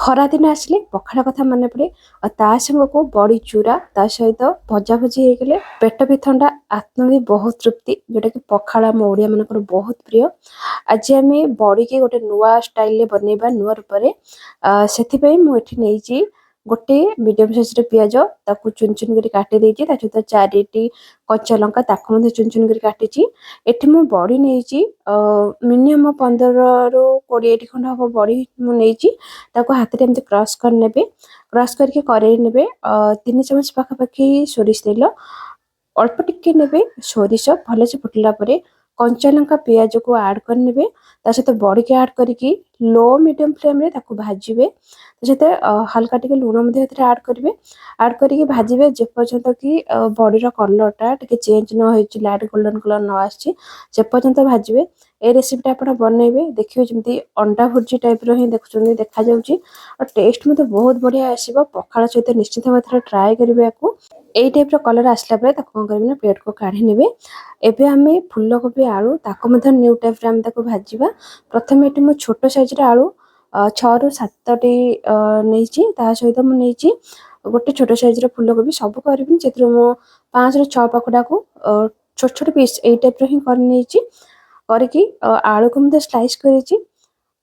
खरा दिन आसिले पखाड़ कथा मन पड़े और ता को बड़ी चूरा ता सहित भजा भजी हो पेट भी ठंडा आत्मा भी बहुत तृप्ति जोटा कि पखाड़ आम ओडिया मानकर बहुत प्रिय। आज आम बड़ी के गोटे नुआ स्टाइल बनइबा नुआ रूप से मुझे गोटे मीडियम साइज पियाज ताकू चुन चुन कर काटी देती सहित 4टी कच्चा लंका ताकू चुन चुन कर काटी। एठी मु बड़ी नहीं मिनिमम 15 ରୁ 20 खंड हम बड़ी मुझे ताको हाथ में क्रश करने क्रश करके कड़े ने 3 चामच पाखापाखि सोरिष तेल अल्प टिके ने सोरिष भलसे फुटला कंचा लंका पियाज को ऐड करने सहित बड़ी के ऐड करके लो मीडियम फ्लेम रे ताको भाजिबे सहित हल्का टिके लुण ऐड करेंगे ऐड करके भाजिबे जे पर्यंत कि बड़ीर कलरटा टिके चेंज न हो लाइट गोल्डन कलर न आसी से पर्यंत भाजिबे। ए रेसिपी आप बनइबे देखिए जमी अंडा भुर्जी टाइप रो ही देखुं देखा जाउची और टेस्ट में बहुत बढ़िया आसीबो। पखाड़ सहित निश्चित भाव ट्राए करेंगे आपको यही टाइप कलर आसला कौन करेंगे प्लेट को काढ़ी ने। एबे आमे फूलकोबी आलू ताको न्यू टाइप रे भाजिबा। प्रथम ये मो छोट साइज आलू 6 ରୁ 7टी नहीं सहित मुझे गोटे छोट साइज फूलकोबी सब करी से 5 ରୁ 6 पाखुड़ा को छोट छोट पीस यही टाइप ही करके आलू को स्लाइस करी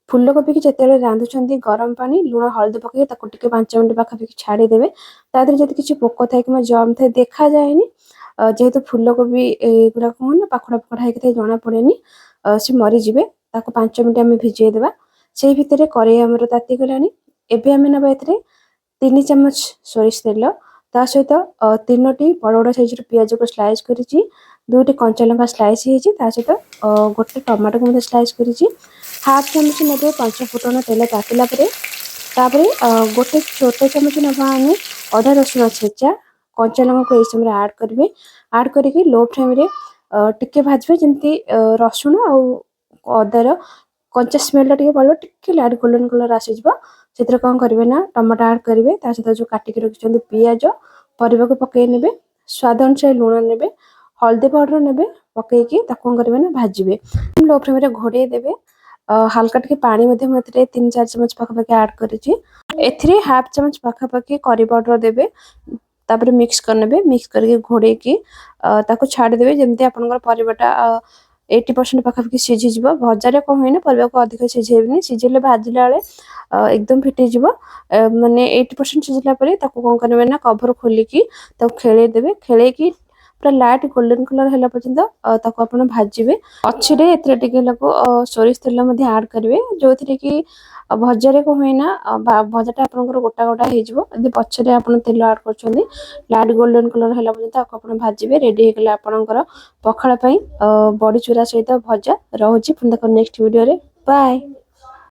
फूलकोबी की जिते रांधुंट गरम पानी लुण हलदी पकई 5 मिनट पाखापाखि छाड़देवे तादेह जब किसी पोक थाए कि जर्म थाए देखा जाए जेहेतु फूलकोबी गुड़ाक कौन पाखुड़ा पाखुड़ा होती जना पड़े सी मरीजे 5 मिनट आम भिजेदेवा से भितर कड़े आमर ताती गलानी। एबे आम नवा 3 चामच सोरिष तेल ता सहित 3टी बड़ बड़ साइज पियाज को स्लाइस कर 2टी कंचा लंका स्लाइस सहित गोटे टमाटो को स्लाइस कर हाफ चामच ने 5 फुटन तेल तातिला गोटे छोटे चामच नवा आम अदा रसुण छेचा कंचा लंका को यह समय ऐड करेंगे ऐड करके लो फ्लेम रे टिके भाजबे जमी रसुण आदार कंचा स्मेल टे पड़ो टिके लाइट गोल्डन कलर आसीज से कौन करेंगे ना टमाटो ऐड करेंगे सहित जो काटिक रखिंट पियाज परिवा को पकई ने स्वाद अनुसार लुण ने हल्दी पाउडर ने पकईकी कौन करेंगे ना भाजबे लो फ्लेम रे घोड़े देवे हल्का टिके पानी 3-4 चामच पाखापाखि ऐड करी हाफ चामच पाखापाखि करी पाउडर देवे तापर मिक्स करने मिक्स करके घोड़े की छाड़देवे जमी आपटा 80% पाखापाखि सीझीज भजार कौन हुए परिवा को अधिक सीझेबनी सीझे भाजिला एकदम फिटीज माने 80% सीझला कौन करेंगे ना कभर खोलिकी खेलेदेवे खेल पूरा लाइट गोल्डन कलर है पर्यंत आप भाजबे अच्छे सोरिष तेल ऐड करेंगे जो थी कि भजार कौन हुए ना भजाटा आप गोटा गोटा हो पछरे आप तेल ऐड कर लाइट गोल्डन कलर है पर्यंत आप भाजबे रेडी होगा आपंकर पखाड़ बड़ी चूरा सहित भजा रोचे नेक्स्ट वीडियो बाय।